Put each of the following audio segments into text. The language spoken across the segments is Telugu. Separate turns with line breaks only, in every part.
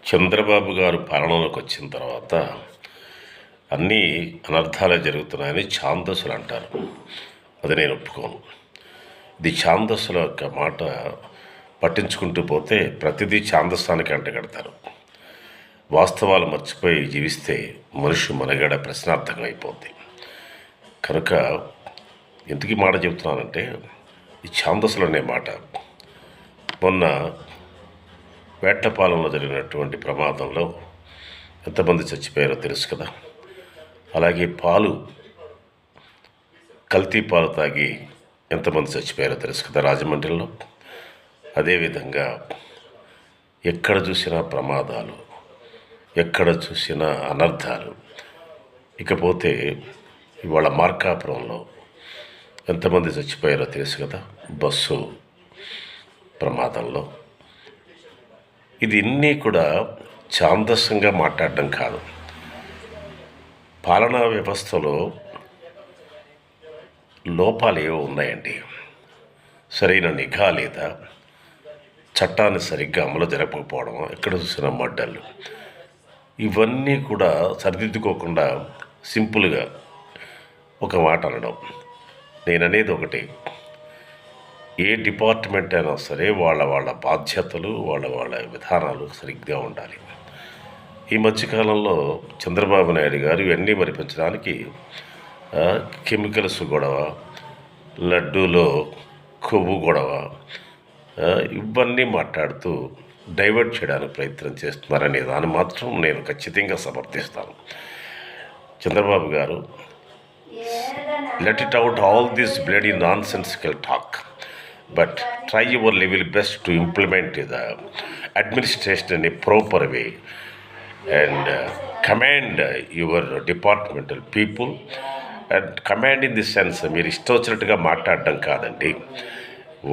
చంద్రబాబు గారు పాలనలోకి వచ్చిన తర్వాత అన్నీ అనర్థాలే జరుగుతున్నాయని ఛాందసులు అంటారు. అది నేను ఒప్పుకోను. ఇది ఛాందసుల యొక్క మాట పట్టించుకుంటూ పోతే ప్రతిదీ ఛాందస్సానికి అంటగడతారు. వాస్తవాలు మర్చిపోయి జీవిస్తే మనిషి మనగడ ప్రశ్నార్థకం అయిపోద్ది. కనుక ఎందుకు ఈ మాట చెబుతున్నానంటే, ఈ ఛాందసులు అనే మాట మొన్న వేటపాలెంలో జరిగినటువంటి ప్రమాదంలో ఎంతమంది చచ్చిపోయారో తెలుసు కదా. అలాగే కల్తీ పాలు తాగి ఎంతమంది చచ్చిపోయారో తెలుసు కదా రాజమండ్రిలో. అదేవిధంగా ఎక్కడ చూసినా ప్రమాదాలు, ఎక్కడ చూసినా అనర్థాలు. ఇకపోతే ఇవాళ మార్కాపురంలో ఎంతమంది చచ్చిపోయారో తెలుసు కదా బస్సు ప్రమాదంలో. ఇది ఇన్ని కూడా ఛాందస్యంగా మాట్లాడడం కాదు. పాలనా వ్యవస్థలో లోపాలు ఏవో ఉన్నాయండి. సరైన నిఘా లేదా, చట్టాన్ని సరిగ్గా అమలు జరపకపోవడం, ఎక్కడ చూసిన మడ్డలు, ఇవన్నీ కూడా సరిదిద్దుకోకుండా సింపుల్గా ఒక మాట అనడం. నేననేది ఒకటి, ఏ డిపార్ట్మెంట్ అయినా సరే వాళ్ళ బాధ్యతలు, వాళ్ళ విధానాలు సరిగ్గా ఉండాలి. ఈ మధ్యకాలంలో చంద్రబాబు నాయుడు గారు ఇవన్నీ మరిపించడానికి కెమికల్స్ గొడవ, లడ్డూలో కొవ్వు గొడవ, ఇవన్నీ మాట్లాడుతూ డైవర్ట్ చేయడానికి ప్రయత్నం చేస్తున్నారనే దాన్ని మాత్రం నేను ఖచ్చితంగా సమర్థిస్తాను. చంద్రబాబు గారు, let it out all this bloody nonsensical talk, but try your level best to implement the administration in a proper way and command your departmental people. And command in the sense, మీరు ఇష్టం వచ్చినట్టుగా మాట్లాడడం కాదండి.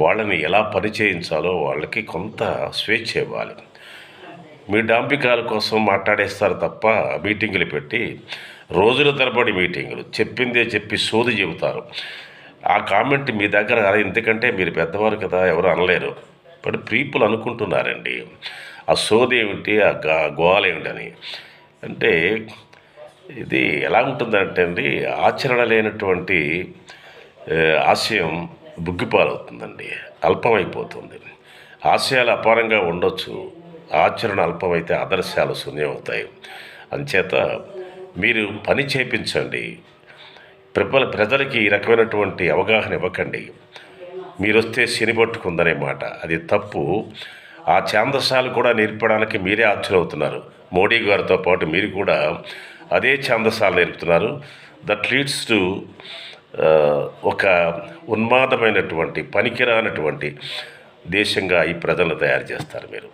వాళ్ళని ఎలా పని చేయించాలో వాళ్ళకి కొంత స్వేచ్ఛ ఇవ్వాలి. మీ డాంపికాల కోసం మాట్లాడేస్తారు తప్ప మీటింగులు పెట్టి రోజుల తరబడి మీటింగులు చెప్పిందే చెప్పి సోది చెబుతారు. ఆ కామెంట్ మీ దగ్గర ఎందుకంటే మీరు పెద్దవారు కదా, ఎవరు అనలేరు. బట్ పీపుల్ అనుకుంటున్నారండి ఆ సోది ఏమిటి, ఆ గోల ఏమిటని. అంటే ఇది ఎలా ఉంటుందంటే అండి, ఆచరణ లేనటువంటి ఆశయం బుగ్గిపాలవుతుందండి, అల్పమైపోతుంది. ఆశయాలు అపారంగా ఉండొచ్చు, ఆచరణ అల్పమైతే ఆదర్శాలు శూన్యమవుతాయి. అంచేత మీరు పని చేయించండి. ప్రజలకి ఈ రకమైనటువంటి అవగాహన ఇవ్వకండి. మీరు వస్తే శని పట్టుకుందనే మాట, అది తప్పు. ఆ ఛాందసాలు కూడా నేర్పడానికి మీరే ఆశ్చర్యవుతున్నారు. మోడీ గారితో పాటు మీరు కూడా అదే ఛాందసాలు నేర్పుతున్నారు. దట్ లీడ్స్ టు ఒక ఉన్మాదమైనటువంటి పనికిరానటువంటి దేశంగా ఈ ప్రజలను తయారు చేస్తారు మీరు.